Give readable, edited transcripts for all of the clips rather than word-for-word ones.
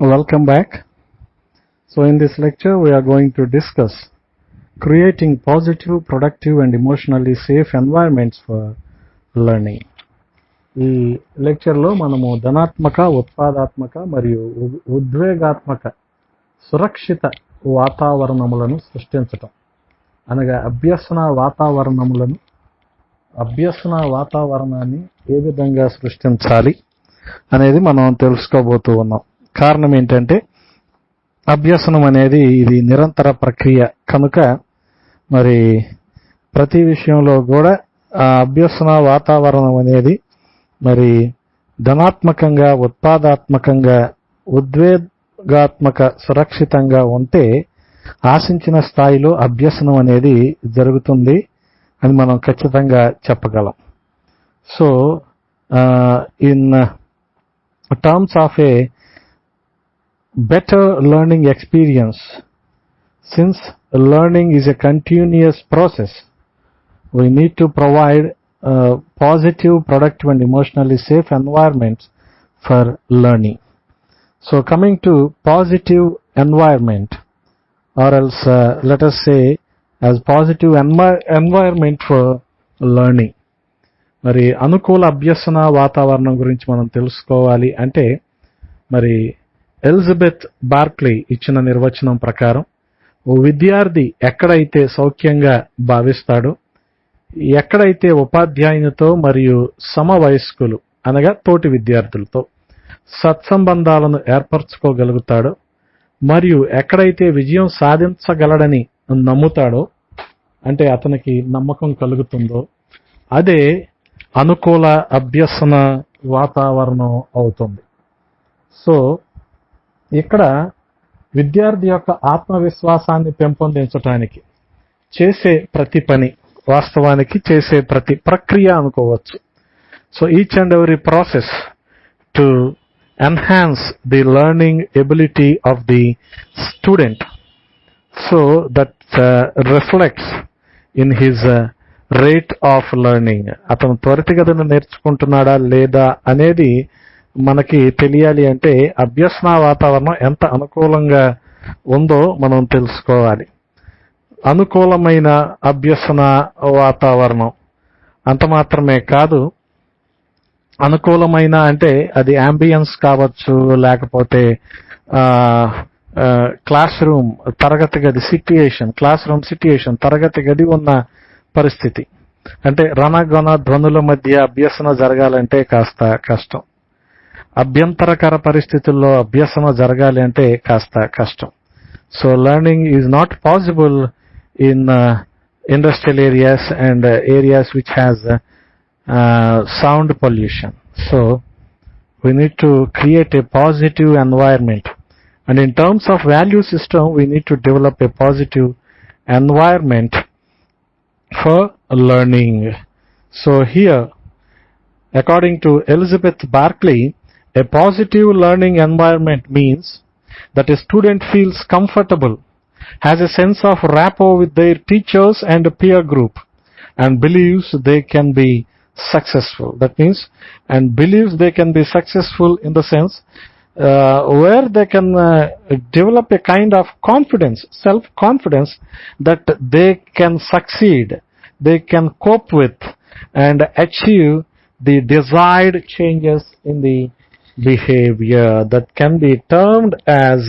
Welcome back. So in this lecture we are going to discuss creating positive, productive and emotionally safe environments for learning. ఈ లెక్చర్లో మనము ధనాత్మక, ఉత్పాదాత్మక మరియు ఉద్వేగాత్మక సురక్షిత వాతావరణములను సృష్టించటం అనగా అభ్యసన వాతావరణాన్ని ఏ విధంగా సృష్టించాలి అనేది మనం తెలుసుకోబోతూ ఉన్నాం. కారణం ఏంటంటే అభ్యసనం అనేది ఇది నిరంతర ప్రక్రియ కనుక మరి ప్రతి విషయంలో కూడా ఆ అభ్యసన వాతావరణం అనేది మరి ధనాత్మకంగా, ఉత్పాదాత్మకంగా, ఉద్వేగాత్మక, సురక్షితంగా ఉంటే ఆశించిన స్థాయిలో అభ్యసనం అనేది జరుగుతుంది అని మనం ఖచ్చితంగా చెప్పగలం. So in terms of A better learning experience, since learning is a continuous process, we need to provide positive, productive and emotionally safe environments for learning. So coming to positive environment, or else let us say as positive environment for learning, మరి అనుకూల అభ్యసన వాతావరణం గురించి మనం తెలుసుకోవాలి అంటే మరి Elizabeth Barkley ఇచ్చిన నిర్వచనం ప్రకారం ఓ విద్యార్థి ఎక్కడైతే సౌఖ్యంగా భావిస్తాడో, ఎక్కడైతే ఉపాధ్యాయునితో మరియు సమవయస్కులు అనగా తోటి విద్యార్థులతో సత్సంబంధాలను ఏర్పరచుకోగలుగుతాడో, మరియు ఎక్కడైతే విజయం సాధించగలడని నమ్ముతాడో, అంటే అతనికి నమ్మకం కలుగుతుందో, అదే అనుకూల అభ్యసన వాతావరణం అవుతుంది. సో ఇక్కడ విద్యార్థి యొక్క ఆత్మవిశ్వాసాన్ని పెంపొందించడానికి చేసే ప్రతి పని వాస్తవానికి చేసే ప్రతి ప్రక్రియ అనుకోవచ్చు. So each and every process to enhance the learning ability of the student, so that reflects in his rate of learning. అతను త్వరితగతిన నేర్చుకుంటున్నాడా లేదా అనేది మనకి తెలియాలి అంటే అభ్యసన వాతావరణం ఎంత అనుకూలంగా ఉందో మనం తెలుసుకోవాలి. అనుకూలమైన అభ్యసన వాతావరణం అంత మాత్రమే కాదు, అనుకూలమైన అంటే అది అంబియన్స్ కావచ్చు, లేకపోతే క్లాస్ రూమ్ తరగతి గది సిట్యుయేషన్, క్లాస్ రూమ్ సిట్యుయేషన్ తరగతి గది ఉన్న పరిస్థితి. అంటే రణగొణ ధ్వనుల మధ్య అభ్యసన జరగాలంటే కాస్త కష్టం. అభ్యంతరకర పరిస్థితుల్లో అభ్యసన జరగాలి అంటే కాస్త కష్టం. So learning is not possible in industrial areas and areas which has sound pollution. So we need to create a positive environment, and in terms of value system we need to develop a positive environment for learning. So here, according to Elizabeth Barkley, a positive learning environment means that a student feels comfortable, has a sense of rapport with their teachers and peer group, and believes they can be successful. That means, and believes they can be successful in the sense where they can develop a kind of confidence, self-confidence that they can succeed, they can cope with and achieve the desired changes in the behavior that can be termed as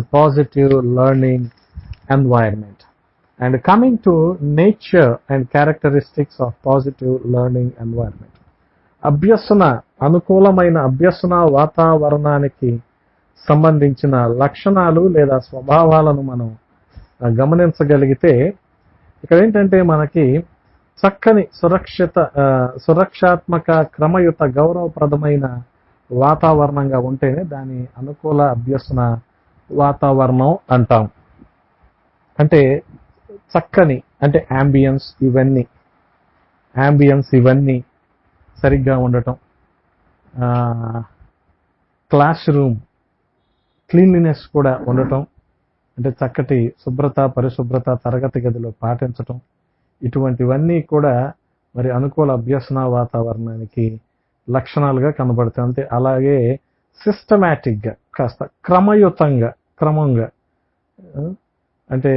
a positive learning environment. And coming to nature and characteristics of positive learning environment, అనుకూలమైన అభ్యసన వాతావరణానికి సంబంధించిన లక్షణాలు లేదా స్వభావాలను మనం గమనించగలిగితే ఇక్కడ ఏంటంటే మనకి చక్కని సురక్షాత్మక, క్రమయుత, గౌరవప్రదమైన వాతావరణంగా ఉంటేనే దాని అనుకూల అభ్యసన వాతావరణం అంటాం. అంటే చక్కని అంటే అంబియన్స్ ఇవన్నీ సరిగ్గా ఉండటం, క్లాస్ రూమ్ క్లీన్లీనెస్ కూడా ఉండటం, అంటే చక్కటి శుభ్రత, పరిశుభ్రత తరగతి గదిలో పాటించటం, ఇటువంటివన్నీ కూడా మరి అనుకూల అభ్యసన వాతావరణానికి లక్షణాలుగా కనబడతాయి. అంతే. అలాగే సిస్టమాటిక్గా, కాస్త క్రమంగా అంటే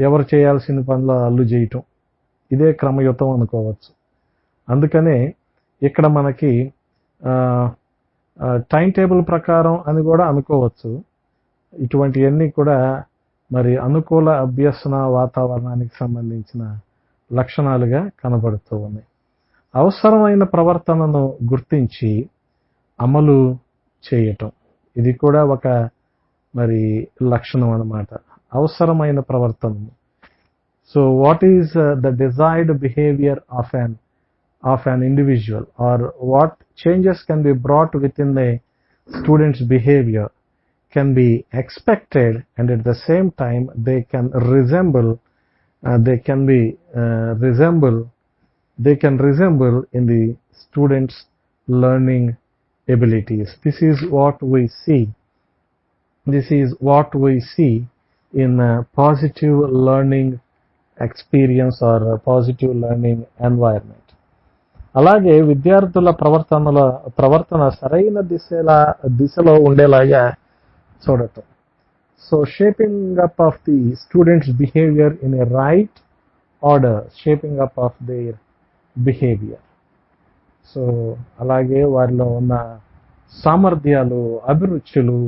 ఎవరు చేయాల్సిన పనులు అల్లు చేయటం, ఇదే క్రమయుతం అనుకోవచ్చు. అందుకనే ఇక్కడ మనకి టైం టేబుల్ ప్రకారం అని కూడా అనుకోవచ్చు. ఇటువంటివన్నీ కూడా మరి అనుకూల అభ్యసన వాతావరణానికి సంబంధించిన లక్షణాలుగా కనబడుతూ ఉన్నాయి. అవసరమైన ప్రవర్తనను గుర్తించి అమలు చేయటం, ఇది కూడా ఒక మరి లక్షణం అన్నమాట. అవసరమైన ప్రవర్తన. So what is the desired behaviour of an individual, or what changes can be brought within the student's behavior can be expected, and at the same time they can resemble in the student's learning abilities. This is what we see in a positive learning experience or a positive learning environment. అలాగే విద్యార్థుల ప్రవర్తన సరైన దిశలో ఉండేలాగా చూడటం. So shaping up of the students behaviour in a right order, shaping up of their behaviour. So అలాగే వారిలో ఉన్న సామర్థ్యాలు, అభిరుచులు,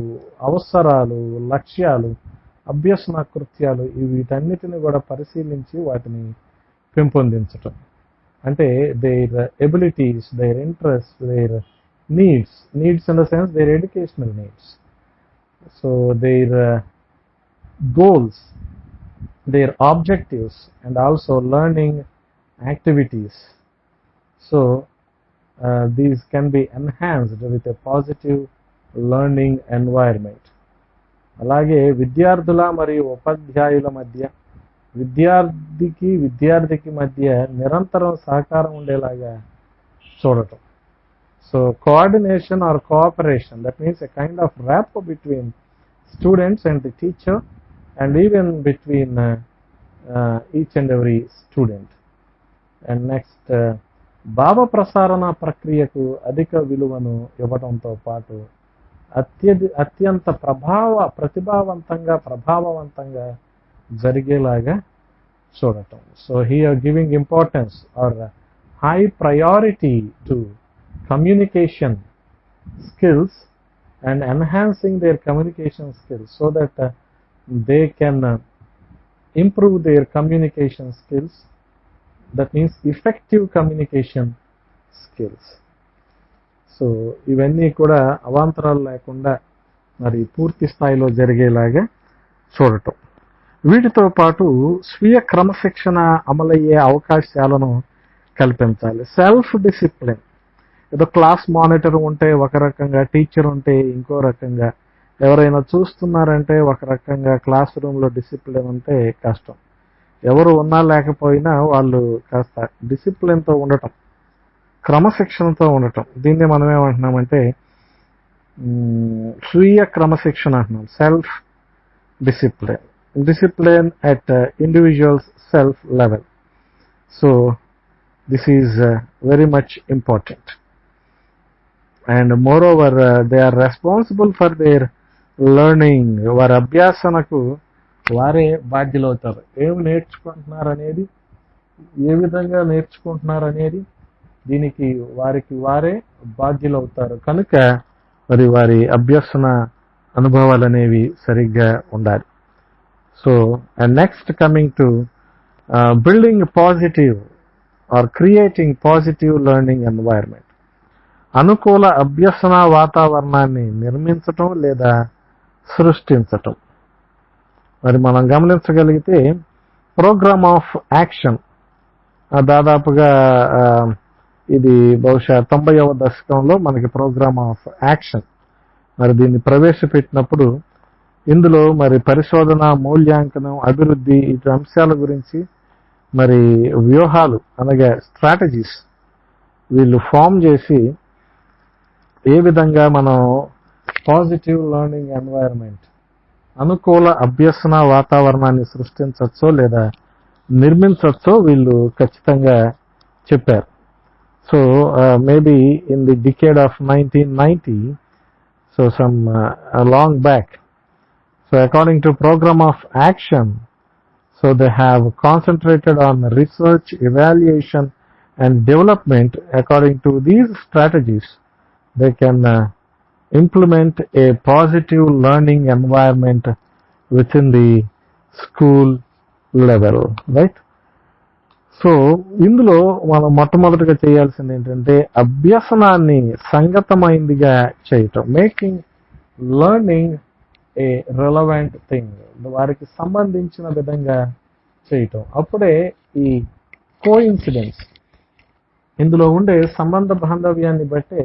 అవసరాలు, లక్ష్యాలు, అభ్యసన కృత్యాలు, వీటన్నిటిని కూడా పరిశీలించి వాటిని పెంపొందించటం. అంటే their abilities, their interests, their needs in the sense their educational needs. So their goals, their objectives, and also learning activities. So these can be enhanced with a positive learning environment. అలాగే విద్యార్థుల మరియు ఉపాధ్యాయుల మధ్య, విద్యార్థికి మధ్య నిరంతరం సహకారం ఉండేలాగా చూడటం. So coordination or cooperation, that means a kind of rapport between students and the teacher, and even between each and every student. And next, భావ ప్రసారణ ప్రక్రియకు అధిక విలువను ఇవ్వడంతో పాటు అత్యంత ప్రభావవంతంగా జరిగేలాగా చూడటం. So here giving importance or high priority to communication skills and enhancing their communication skills so that they can improve their communication skills. That means effective communication skills. So ఇవన్నీ కూడా అవాంతరాలు లేకుండా మరి పూర్తి స్థాయిలో జరిగేలాగా చూడటం. వీటితో పాటు స్వీయ క్రమశిక్షణ అమలయ్యే అవకాశాలను కల్పించాలి. Self discipline. ఏదో క్లాస్ మానిటర్ ఉంటే ఒక రకంగా, టీచర్ ఉంటే ఇంకో రకంగా, ఎవరైనా చూస్తున్నారంటే ఒక రకంగా, క్లాస్ రూమ్లో డిసిప్లిన్ ఉంటే కష్టం. ఎవరు ఉన్నా లేకపోయినా వాళ్ళు కాస్త డిసిప్లిన్తో ఉండటం, క్రమశిక్షణతో ఉండటం. దీన్ని మనం ఏమంటున్నామంటే స్వీయ క్రమశిక్షణ అంటున్నాం. Self discipline at individual's self level. So this is very much important, and moreover they are responsible for their learning. వారి అభ్యాసనకు వారే బాధ్యులవుతారు. ఏమి నేర్చుకుంటున్నారనేది, ఏ విధంగా నేర్చుకుంటున్నారనేది దీనికి వారికి వారే బాధ్యులవుతారు. కనుక మరి వారి అభ్యసన అనుభవాలు అనేవి సరిగ్గా ఉండాలి. So, and next coming to building a positive or creating positive learning environment. అనుకూల అభ్యసన వాతావరణాన్ని నిర్మించటం లేదా సృష్టించటం. మరి మనం గమనించగలిగితే ప్రోగ్రామ్ ఆఫ్ యాక్షన్ దాదాపుగా ఇది బహుశా 90వ దశకంలో మనకి ప్రోగ్రామ్ ఆఫ్ యాక్షన్ మరి దీన్ని ప్రవేశపెట్టినప్పుడు ఇందులో మరి పరిశోధన, మూల్యాంకనం, అభివృద్ధి ఇటు అంశాల గురించి మరి వ్యూహాలు అనగా స్ట్రాటజీస్ వీళ్ళు ఫామ్ చేసి ఏ విధంగా మనం పాజిటివ్ లెర్నింగ్ ఎన్వైరన్మెంట్, అనుకూల అభ్యసన వాతావరణాన్ని సృష్టించవచ్చో లేదా నిర్మించవచ్చో వీళ్ళు ఖచ్చితంగా చెప్పారు. So maybe in the decade of 1990, so some long back. So according to program of action, so they have concentrated on research, evaluation, and development. According to these strategies, they can implement a positive learning environment within the school level, right? So ఇందులో మనం మొట్టమొదటిగా చేయాల్సింది ఏంటంటే అభ్యసనాన్ని సంగతమైందిగా చేయటం, making learning ఏ relevant thing, వారికి సంబంధించిన విధంగా చేయటం. అప్పుడే ఈ కోఇన్సిడెన్స్, ఇందులో ఉండే సంబంధ బాంధవ్యాన్ని బట్టే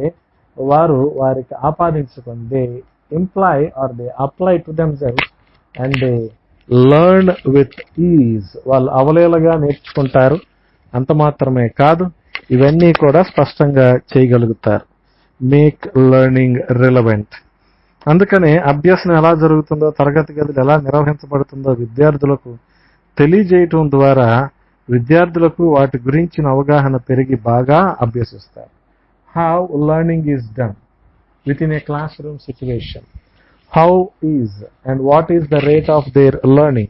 వారు వారికి ఆపాదించుకొని they employ or they apply to themselves and they learn with ease, వాళ్ళు అవలేలగా నేర్చుకుంటారు. అంత మాత్రమే కాదు, ఇవన్నీ కూడా స్పష్టంగా చేయగలుగుతారు. Make learning relevant. అందుకనే అభ్యసనం ఎలా జరుగుతుందో, తరగతి గదులు ఎలా నిర్వహించబడుతుందో విద్యార్థులకు తెలియజేయటం ద్వారా విద్యార్థులకు వాటి గురించిన అవగాహన పెరిగి బాగా అభ్యసిస్తారు. How learning is done within a classroom situation, how is and what is the rate of their learning.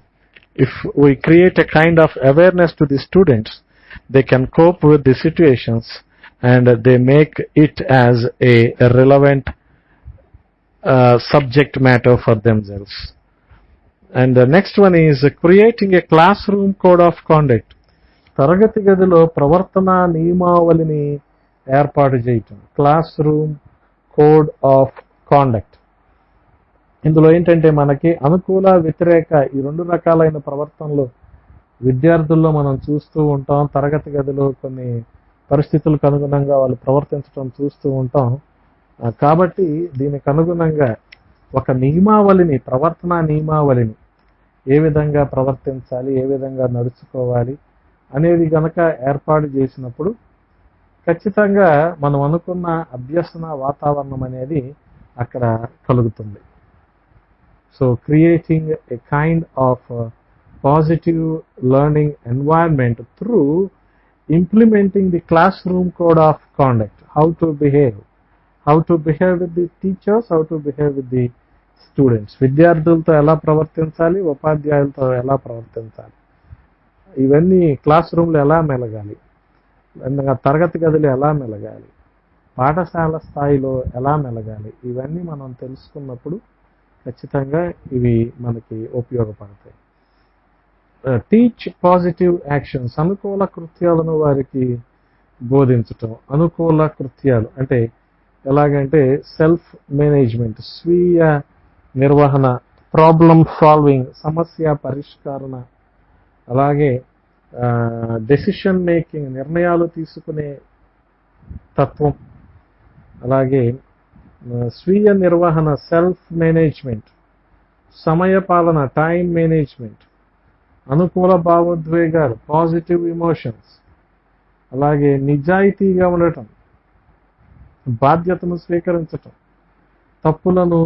If we create a kind of awareness to the students, they can cope with the situations and they make it as a relevant subject matter for themselves. And the next one is creating a classroom code of conduct. తరగతి గదిలో ప్రవర్తనా నియమావళిని ఏర్పాటు చేయటం, class room code of conduct. ఇందులో ఏంటంటే మనకి అనుకూల, వ్యతిరేక ఈ రెండు రకాలైన ప్రవర్తనలు విద్యార్థుల్లో మనం చూస్తూ ఉంటాం. తరగతి గదిలో కొన్ని పరిస్థితులకు అనుగుణంగా వాళ్ళు ప్రవర్తించడం చూస్తూ ఉంటాం. కాబట్టి దీనికి అనుగుణంగా ఒక నియమావళిని, ప్రవర్తనా నియమావళిని ఏ విధంగా ప్రవర్తించాలి, ఏ విధంగా నడుచుకోవాలి అనేది గనక ఏర్పాటు చేసినప్పుడు ఖచ్చితంగా మనం అనుకున్న అభ్యసన వాతావరణం అనేది అక్కడ కలుగుతుంది. So creating a kind of positive learning environment through implementing the classroom code of conduct, how to behave with the teachers, how to behave with the students, విద్యార్థులతో ఎలా ప్రవర్తించాలి, ఉపాధ్యాయులతో ఎలా ప్రవర్తించాలి, ఇవన్నీ క్లాస్ రూమ్లో ఎలా మెలగాలి, తరగతి గదిలో ఎలా మెలగాలి, పాఠశాల స్థాయిలో ఎలా మెలగాలి, ఇవన్నీ మనం తెలుసుకున్నప్పుడు ఖచ్చితంగా ఇవి మనకి ఉపయోగపడతాయి. టీచ్ పాజిటివ్ యాక్షన్స్, అనుకూల కృత్యాలను వారికి బోధించటం. అనుకూల కృత్యాలు అంటే ఎలాగంటే సెల్ఫ్ మేనేజ్మెంట్, స్వీయ నిర్వహణ, ప్రాబ్లమ్ సాల్వింగ్, సమస్య పరిష్కరణ, అలాగే డెసిషన్ మేకింగ్, నిర్ణయాలు తీసుకునే తత్వం, అలాగే స్వీయ నిర్వహణ, సెల్ఫ్ మేనేజ్మెంట్, సమయపాలన, టైం మేనేజ్మెంట్, అనుకూల భావోద్వేగాలు, పాజిటివ్ ఇమోషన్స్, అలాగే నిజాయితీగా ఉండటం, బాధ్యతను స్వీకరించటం, తప్పులను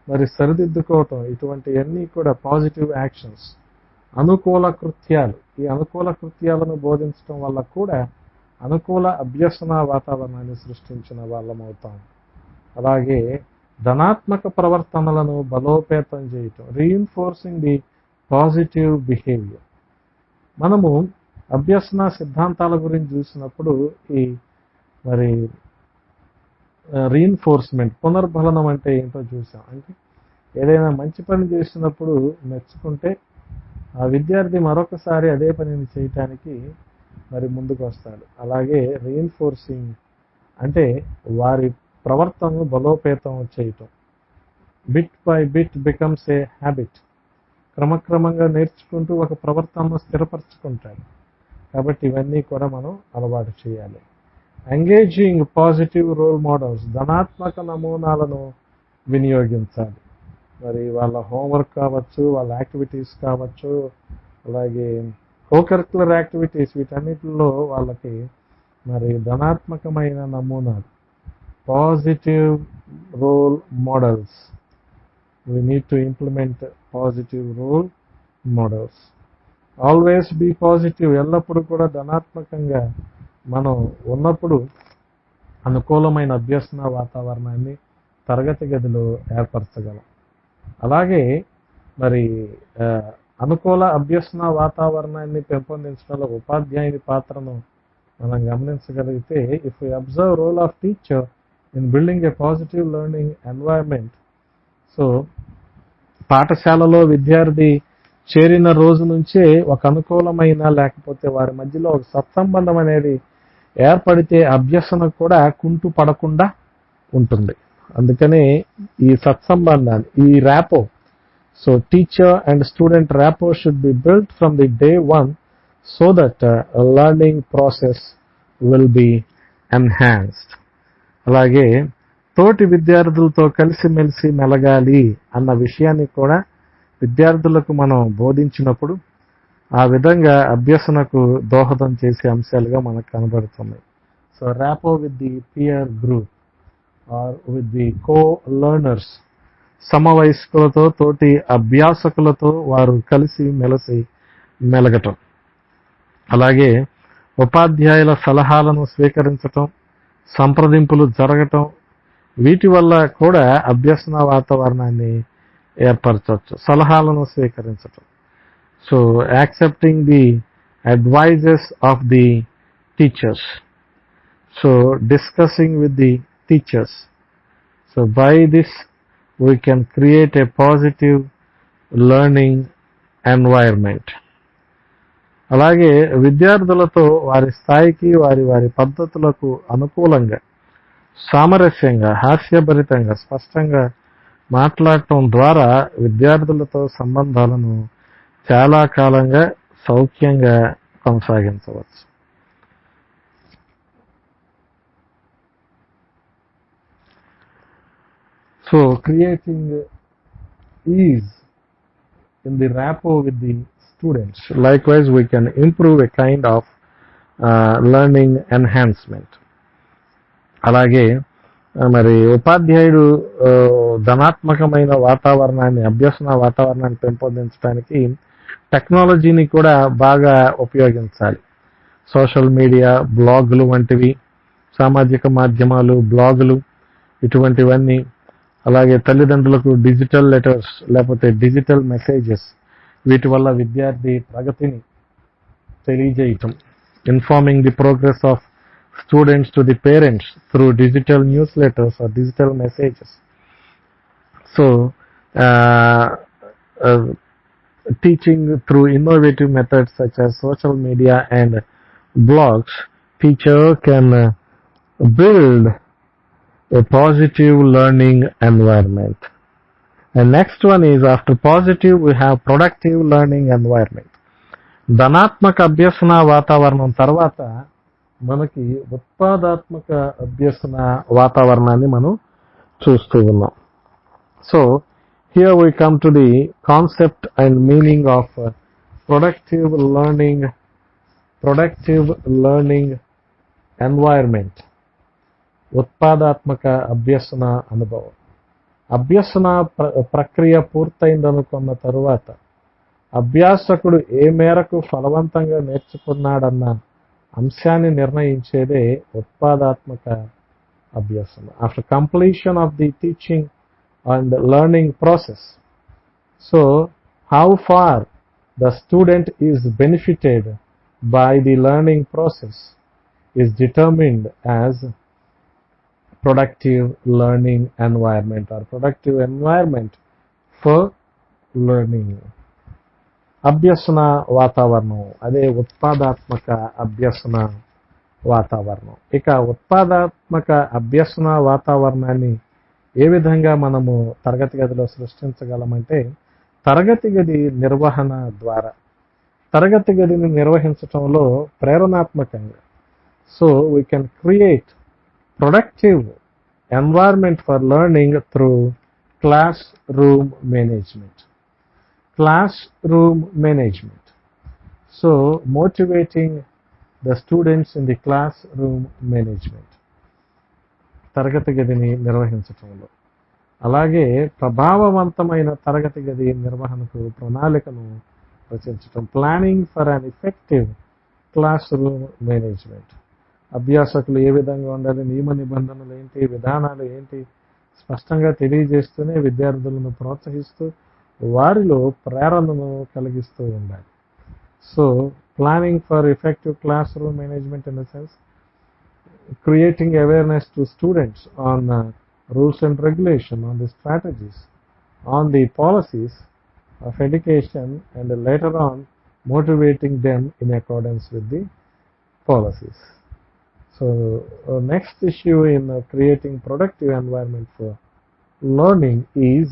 మరి సరిదిద్దుకోవటం, ఇటువంటివన్నీ కూడా పాజిటివ్ యాక్షన్స్, అనుకూల కృత్యాలు. ఈ అనుకూల కృత్యాలను బోధించడం వల్ల కూడా అనుకూల అభ్యసన వాతావరణాన్ని సృష్టించిన వాళ్ళమవుతాం. అలాగే ధనాత్మక ప్రవర్తనలను బలోపేతం చేయటం, రీఇన్ఫోర్సింగ్ ది పాజిటివ్ బిహేవియర్. మనము అభ్యసన సిద్ధాంతాల గురించి చూసినప్పుడు ఈ మరి రీఇన్ఫోర్స్మెంట్, పునర్బలనం అంటే ఏంటో చూసాం. అంటే ఏదైనా మంచి పని చేసినప్పుడు మెచ్చుకుంటే ఆ విద్యార్థి మరొకసారి అదే పనిని చేయటానికి మరి ముందుకు వస్తాడు. అలాగే రీఇన్ఫోర్సింగ్ అంటే వారి ప్రవర్తనను బలోపేతం చేయటం. Bit by bit becomes a habit, క్రమక్రమంగా నేర్చుకుంటూ ఒక ప్రవర్తనను స్థిరపరచుకుంటాడు. కాబట్టి ఇవన్నీ కూడా మనం అలవాటు చేయాలి. ఎంగేజింగ్ పాజిటివ్ రోల్ మోడల్స్, ధనాత్మక నమూనాలను వినియోగించాలి. మరి వాళ్ళ హోంవర్క్ కావచ్చు, వాళ్ళ యాక్టివిటీస్ కావచ్చు, అలాగే కోకరిక్యులర్ యాక్టివిటీస్, వీటన్నిటిలో వాళ్ళకి మరి ధనాత్మకమైన నమూనాలు, positive role models. We need to implement positive role models. Always be positive, ఎల్లప్పుడూ కూడా ధనాత్మకంగా మనం ఉన్నప్పుడు అనుకూలమైన అభ్యసన వాతావరణాన్ని తరగతి గదిలో ఏర్పరచగలం. అలాగే మరి అనుకూల అభ్యసన వాతావరణాన్ని పెంపొందించడంలో ఉపాధ్యాయుని పాత్రను మనం గమనించగలిగితే, if you observe role of teacher in building a positive learning environment. So పాఠశాలలో విద్యార్థి చేరిన రోజు నుంచే ఒక అనుకూలమైన లేకపోతే వారి మధ్యలో ఒక సత్సంబంధం అనేది ఏర్పడితే అభ్యసన కూడా కుంటు పడకుండా ఉంటుంది. అందుకనే ఈ సత్సంబంధాన్ని, ఈ rapport, so teacher and student rapport should be built from the day 1 so that learning process will be enhanced. అలాగే తోటి విద్యార్థులతో కలిసిమెలిసి మెలగాలి అన్న విషయాన్ని కూడా విద్యార్థులకు మనం బోధించినప్పుడు ఆ విధంగా అభ్యసనకు దోహదం చేసే అంశాలుగా మనకు కనబడుతున్నాయి. So rapport with the peer group or with the colearners, సమవయస్కులతో తోటి అభ్యాసకులతో వారు కలిసి మెలిసి మెలగటం. అలాగే ఉపాధ్యాయుల సలహాలను స్వీకరించటం, సంప్రదింపులు జరగటం, వీటి వల్ల కూడా అభ్యసన వాతావరణాన్ని ఏర్పరచవచ్చు. సలహాలను స్వీకరించటం, so accepting the advices of the teachers, so discussing with the teachers. So by this we can create a positive learning environment. అలాగే విద్యార్థులతో వారి స్థాయికి వారి పద్ధతులకు అనుకూలంగా సామరస్యంగా హాస్యభరితంగా స్పష్టంగా మాట్లాడటం ద్వారా విద్యార్థులతో సంబంధాలను చాలా కాలంగా సౌఖ్యంగా కొనసాగించవచ్చు. So creating ease in the rapport with the students. Likewise, we can improve a kind of learning enhancement. అలాగే మరి ఉపాధ్యాయుడు ధనాత్మకమైన వాతావరణాన్ని, అభ్యసన వాతావరణాన్ని పెంపొందించడానికి టెక్నాలజీని కూడా బాగా ఉపయోగించాలి. సోషల్ మీడియా, బ్లాగులు వంటివి, సామాజిక మాధ్యమాలు, బ్లాగులు ఇటువంటివన్నీ, అలాగే తల్లిదండ్రులకు డిజిటల్ లెటర్స్ లేకపోతే డిజిటల్ మెసేజెస్, వీటి వల్ల విద్యార్థి ప్రగతిని తెలియజేయటం. Informing the progress of students to the parents through digital newsletters or digital messages. So teaching through innovative methods such as social media and blogs, teacher can build a positive learning environment. And next one is, after positive we have productive learning environment. ధనాత్మక అభ్యసన వాతావరణం తర్వాత మనకి ఉత్పాదాత్మక అభ్యసన వాతావరణాన్ని మనం చూస్తూ ఉన్నాం. So here we come to the concept and meaning of productive learning environment. ఉత్పాదాత్మక అభ్యసన అనుభవం. అభ్యసన ప్రక్రియ పూర్తయిందనుకున్న తరువాత అభ్యాసకుడు ఏ మేరకు ఫలవంతంగా నేర్చుకున్నాడన్న అంశాన్ని నిర్ణయించేదే ఉత్పాదాత్మక అభ్యసన. After completion of the teaching and learning process, so how far the student is benefited by the learning process is determined as productive learning environment or productive environment for learning. అభ్యసన వాతావరణం అదే ఉత్పాదాత్మక అభ్యసన వాతావరణం. ఇక ఉత్పాదాత్మక అభ్యసన వాతావరణాన్ని ఏ విధంగా మనము తరగతి గదిలో సృష్టించగలమంటే, తరగతి గది నిర్వహణ ద్వారా. తరగతి గదిని నిర్వహించటంలో ప్రేరణాత్మకంగా, so we can create productive environment for learning through classroom management. Classroom management, so motivating the students in the classroom management, తరగతి గదిని నిర్వహించటంలో. అలాగే ప్రభావవంతమైన తరగతి గది నిర్వహణకు ప్రణాళికను రచించటం. Planning for an effective classroom management. అభ్యాసకులు ఏ విధంగా ఉండాలి, నియమ నిబంధనలు ఏంటి, విధానాలు ఏంటి స్పష్టంగా తెలియజేస్తూనే విద్యార్థులను ప్రోత్సహిస్తూ వారిలో ప్రేరణను కలిగిస్తూ ఉండాలి. So planning for effective classroom management in the sense creating awareness to students on rules and regulation, on the strategies, on the policies of education, and later on motivating them in accordance with the policies. So next issue in creating productive environment for learning is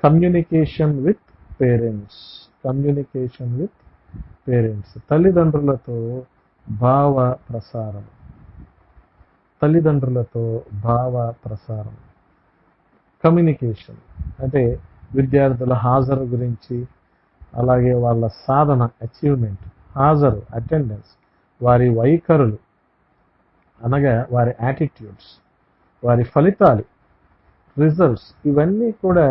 communication with parents. Communication with parents. తల్లిదండ్రులతో భావ ప్రసారం. తల్లిదండ్రులతో భావ ప్రసారం. Communication అంటే విద్యార్థుల హాజరు గురించి, అలాగే వాళ్ళ సాధన అచీవ్మెంట్, హాజరు అటెండెన్స్, వారి వైఖరులు అనగా వారి యాటిట్యూడ్స్, వారి ఫలితాలు రిజల్ట్స్, ఇవన్నీ కూడా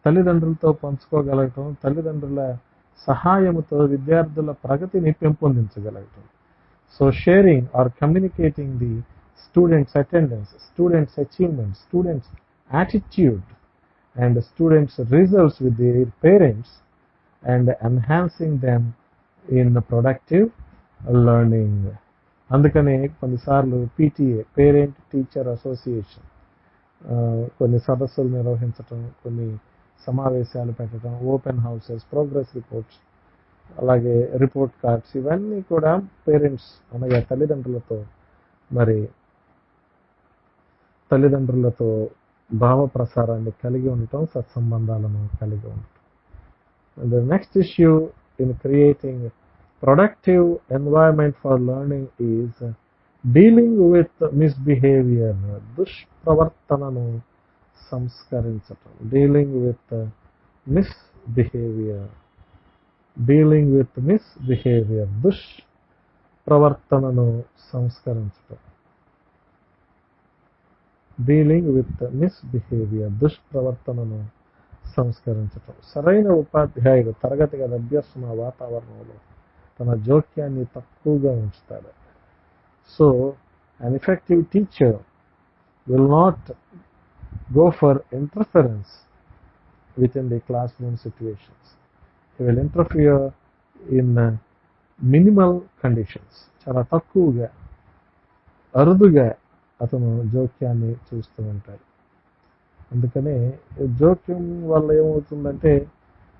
తల్లిదండ్రులతో పంచుకోగలగటం, తల్లిదండ్రుల సహాయముతో విద్యార్థుల ప్రగతిని పెంపొందించగలగటం. So sharing or communicating the students' attendance, students' achievements, students' attitude, and students' results with their parents, and enhancing them in productive learning. అందుకనే కొన్నిసార్లు PTA, పేరెంట్ టీచర్ అసోసియేషన్, కొన్ని సదస్సులు నిర్వహించటం, కొన్ని సమావేశాలు పెట్టడం, ఓపెన్ హౌసెస్, ప్రోగ్రెస్ రిపోర్ట్స్, అలాగే report cards, ఇవన్నీ కూడా పేరెంట్స్ అనగా తల్లిదండ్రులతో భావ ప్రసారాన్ని కలిగి ఉండటం, సత్సంబంధాలను కలిగి ఉండటం. And the next issue in creating productive environment for learning is dealing with misbehavior. దుష్ప్రవర్తనను సంస్కరించటం. Dealing with misbehavior. Dealing with misbehavior. దుష్ప్రవర్తనను సంస్కరించటం. Dealing with misbehaviour. దుష్ప్రవర్తనను సంస్కరించటం. సరైన ఉపాధ్యాయుడు తరగతి గది అభ్యసన వాతావరణంలో తన జోక్యాన్ని తక్కువగా ఉంచుతాడు. So an effective teacher will not go for interference within the classroom situations. He will interfere in minimal conditions. చాలా తక్కువగా, అరుదుగా అతను జోక్యాన్ని చూస్తూ ఉంటాడు. అందుకనే జోక్యం వల్ల ఏమవుతుందంటే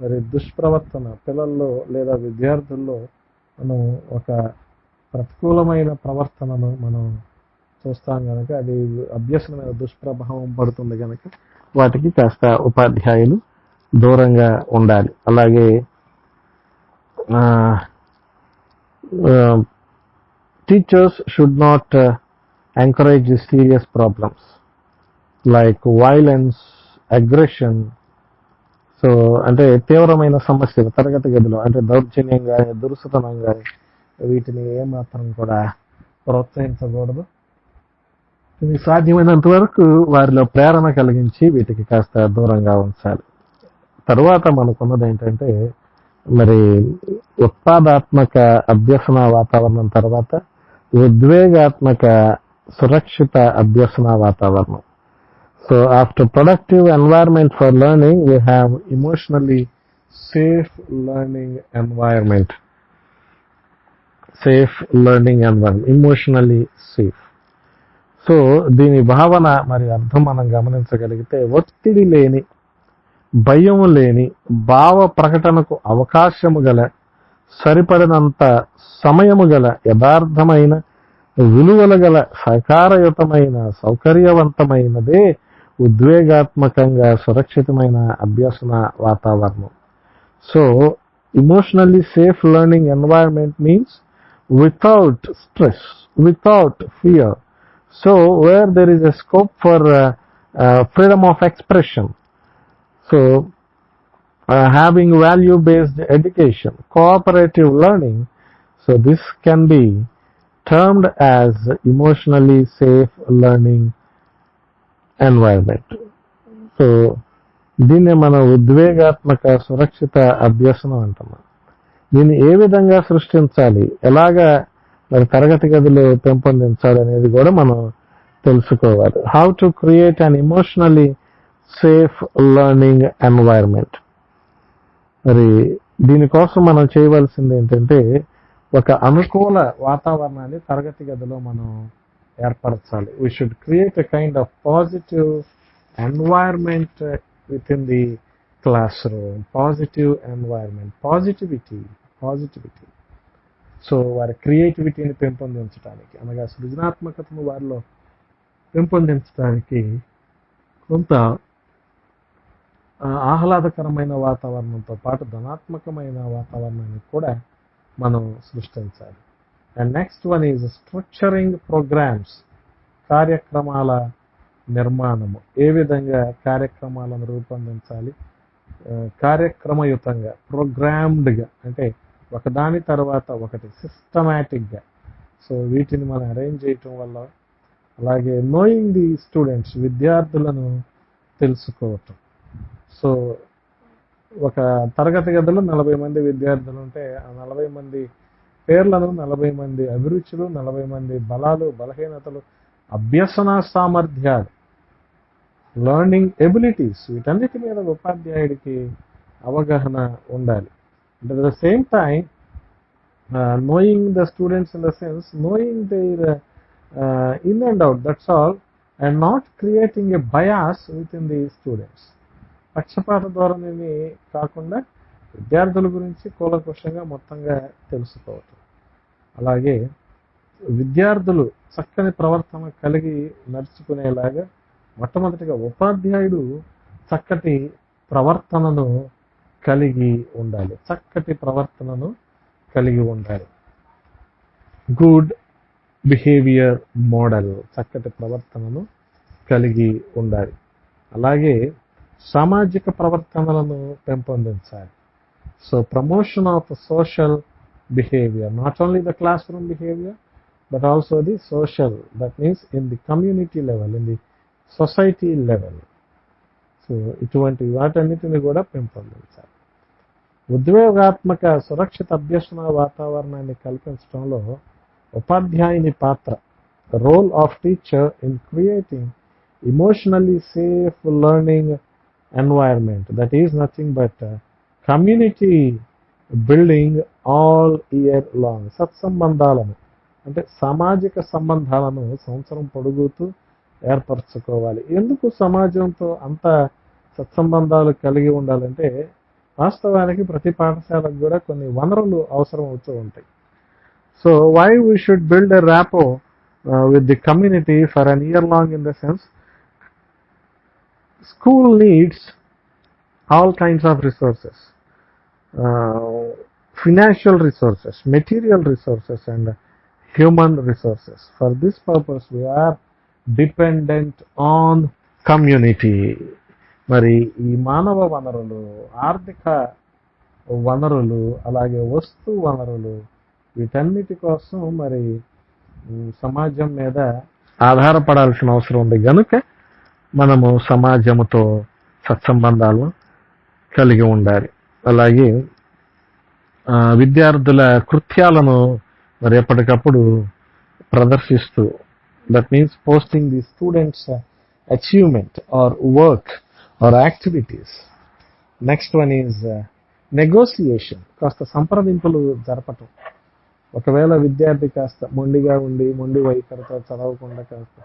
మరి దుష్ప్రవర్తన పిల్లల్లో లేదా విద్యార్థుల్లో మనం ఒక ప్రతికూలమైన ప్రవర్తనను మనం చూస్తాం కనుక అది అభ్యసన మీద దుష్ప్రభావం పడుతుంది కనుక వాటికి కాస్త ఉపాధ్యాయులు దూరంగా ఉండాలి. అలాగే teachers should not encourage serious problems like violence, aggression. So అంటే తీవ్రమైన సమస్యలు తరగతి గదిలో అంటే దౌర్జన్యం కానీ, దురుసుతనం కానీ, వీటిని ఏమాత్రం కూడా ప్రోత్సహించకూడదు. ఇది సాధ్యమైనంత వరకు వారిలో ప్రేరణ కలిగించి వీటికి కాస్త దూరంగా ఉంచాలి. తరువాత మనకున్నది ఏంటంటే మరి ఉత్పాదాత్మక అభ్యసన వాతావరణం తర్వాత ఉద్వేగాత్మక సురక్షిత అభ్యసన వాతావరణం. So after productive environment for learning, we have emotionally safe learning environment. Safe learning environment. Emotionally safe. So దీని భావన మరి అర్థం మనం గమనించగలిగితే ఒత్తిడి లేని, భయం లేని, భావ ప్రకటనకు అవకాశము గల, సరిపడినంత సమయము గల, యథార్థమైన, విలువల గల, సహకారయుతమైన, సౌకర్యవంతమైనదే ఉద్వేగాత్మకంగా సురక్షితమైన అభ్యసన వాతావరణం. So emotionally safe learning environment means without stress, without fear. So where there is a scope for freedom of expression. So having value-based education, cooperative learning, so this can be termed as emotionally safe learning environment. So దీన్ని మనం ఉద్వేగాత్మక సురక్షిత అభ్యసనం అంటున్నాం. దీన్ని ఏ విధంగా సృష్టించాలి, ఎలాగా మరి తరగతి గదిలో పెంపొందించాలనేది కూడా మనం తెలుసుకోవాలి. How to create an emotionally safe learning environment. మరి దీనికోసం మనం చేయవలసింది ఏంటంటే ఒక అనుకూల వాతావరణాన్ని తరగతి గదిలో మనం ఏర్పరచాలి. We should create a kind of positive environment within the classroom. Positive environment, positivity. So వారి క్రియేటివిటీని పెంపొందించడానికి, అనగా సృజనాత్మకతను వారిలో పెంపొందించడానికి కొంత ఆహ్లాదకరమైన వాతావరణంతో పాటు ధనాత్మకమైన వాతావరణాన్ని కూడా మనం సృష్టించాలి. And next one is structuring programs. కార్యక్రమాల నిర్మాణము. ఏ విధంగా కార్యక్రమాలను రూపొందించాలి? కార్యక్రమయుతంగా, ప్రోగ్రామ్డ్గా, అంటే ఒకదాని తర్వాత ఒకటి సిస్టమాటిక్గా. సో వీటిని మనం అరేంజ్ చేయటం వల్ల, అలాగే నోయింగ్ ది స్టూడెంట్స్, విద్యార్థులను తెలుసుకోవటం. సో ఒక తరగతి గదిలో 40 మంది విద్యార్థులు ఉంటే ఆ 40 మంది పేర్లను, 40 మంది అభిరుచులు, 40 మంది బలాలు, బలహీనతలు, అభ్యసన సామర్థ్యాలు, లెర్నింగ్ ఎబిలిటీస్, వీటన్నిటి మీద ఉపాధ్యాయుడికి అవగాహన ఉండాలి. But at the same time, knowing the students in the sense, knowing their in and out, that's all, and not creating a bias within the students. పక్షపాత ధోరణిని కాకుండా విద్యార్థుల గురించి కూలంకషంగా మొత్తంగా తెలుసుకోవటం. అలాగే విద్యార్థులు చక్కని ప్రవర్తన కలిగి నడుచుకునేలాగా మొట్టమొదటిగా ఉపాధ్యాయుడు చక్కటి ప్రవర్తనను కలిగి ఉండాలి. గుడ్ బిహేవియర్ మోడల్, చక్కటి ప్రవర్తనను కలిగి ఉండాలి. అలాగే సామాజిక ప్రవర్తనలను పెంపొందించాలి. So promotion of social behaviour, not only the classroom behaviour but also the social, that means in the community level, in the society level. So ఇటువంటి వాటన్నిటిని కూడా పెంపొందించాలి. ఉద్వేగాత్మక సురక్షిత అభ్యసన వాతావరణాన్ని కల్పించడంలో ఉపాధ్యాయుని పాత్ర, role of teacher in creating emotionally safe learning environment, that is nothing but community building all year long. సత్సంబంధాలను, అంటే సామాజిక సంబంధాలను సంవత్సరం పొడుగుతూ ఏర్పరచుకోవాలి. ఎందుకు సమాజంతో అంత సత్సంబంధాలు కలిగి ఉండాలంటే వాస్తవానికి ప్రతి పాఠశాలకు కూడా కొన్ని వనరులు అవసరం అవుతూ ఉంటాయి. So why we should build a rapport with the community for an year long in the sense, school needs all kinds of resources, financial resources, material resources and human resources. For this purpose we are dependent on community. మరి ఈ మానవ వనరులు, ఆర్థిక వనరులు, అలాగే వస్తు వనరులు, వీటన్నిటి కోసం మరి సమాజం మీద ఆధారపడాల్సిన అవసరం ఉంది. కనుక మనము సమాజంతో సత్సంబంధాలు కలిగి ఉండాలి. అలాగే విద్యార్థుల కృత్యాలను మరి ఎప్పటికప్పుడు ప్రదర్శిస్తూ, that means posting the students achievement or work or activities. Next one is negotiation, కాస్త సంప్రదింపులు జరపటం. ఒకవేళ విద్యార్థి కాస్త మొండిగా ఉండి, మొండి వైఖరితో చదవకుండా, కాస్త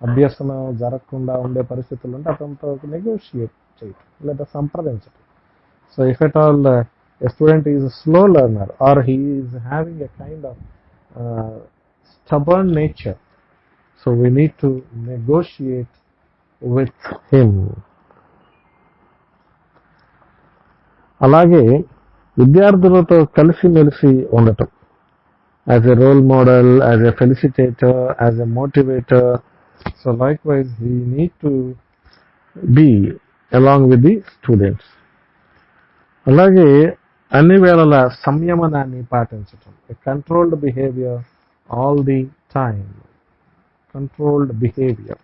అభ్యసనం జరగకుండా ఉండే పరిస్థితులు ఉంటే అతనితో నెగోషియేట్ చేయటం లేదా సంప్రదించటం. So if at all a student is a slow learner or he is having a kind of stubborn nature, so we need to negotiate with him. అలాగే విద్యార్థులతో కలిసిమెలిసి ఉండటం, as a role model, as a felicitator, as a motivator. So likewise we need to be along with the students. అలాగే అన్ని వేళల సంయమనాన్ని పాటించటం, controlled behaviour all the time, controlled behaviour.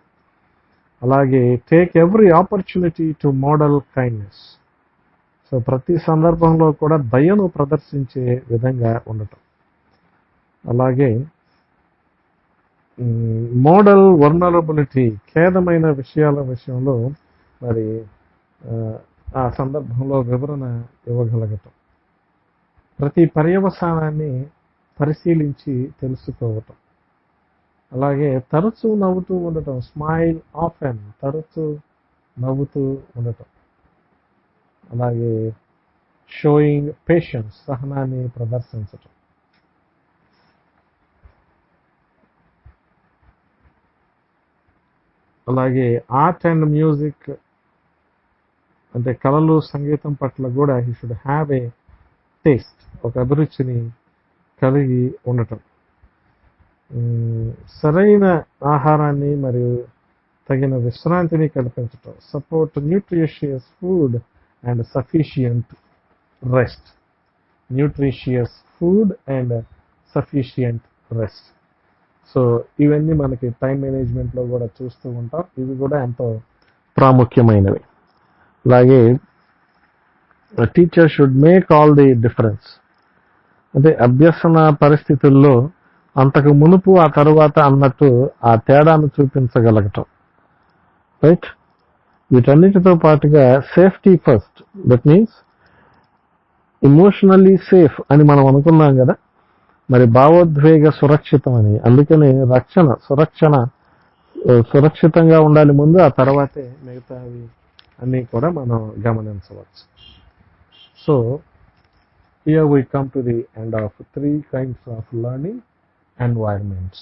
అలాగే take every opportunity to model kindness. So ప్రతి సందర్భంలో కూడా దయను ప్రదర్శించే విధంగా ఉండటం. అలాగే మోడల్ వర్నరబిలిటీ, ఖేదమైన విషయాల విషయంలో మరి ఆ సందర్భంలో వివరణ ఇవ్వగలగటం, ప్రతి పర్యవసానాన్ని పరిశీలించి తెలుసుకోవటం, అలాగే తరచూ నవ్వుతూ ఉండటం, స్మైల్ ఆఫెన్, తరచూ నవ్వుతూ ఉండటం, అలాగే షోయింగ్ పేషెన్స్, సహనాన్ని ప్రదర్శించటం, అలాగే ఆర్ట్ అండ్ మ్యూజిక్ అంటే కళలు సంగీతం పట్ల కూడా he should have a taste, ఒక అభిరుచిని కలిగి ఉండటం, సరైన ఆహారాన్ని మరియు తగిన విశ్రాంతిని కల్పించటం, support nutritious food and sufficient rest, nutritious food and sufficient rest. So ఇవన్నీ మనకి టైం మేనేజ్మెంట్లో కూడా చూస్తూ ఉంటాం, ఇవి కూడా ఎంతో ప్రాముఖ్యమైనవి. అలాగే teacher should make all the difference, అంటే అభ్యసన పరిస్థితుల్లో అంతకు మునుపు ఆ తరువాత అన్నట్టు ఆ తేడాను చూపించగలగటం, రైట్. వీటన్నిటితో పాటుగా safety first, that means emotionally safe అని మనం అనుకున్నాం కదా, మరి భావోద్వేగ సురక్షితం అని, అందుకని సురక్షితంగా ఉండాలి ముందు, ఆ తర్వాతే మిగతావి అన్నీ కూడా మనం గమనించవచ్చు. So here we come to the end of 3 kinds of learning environments.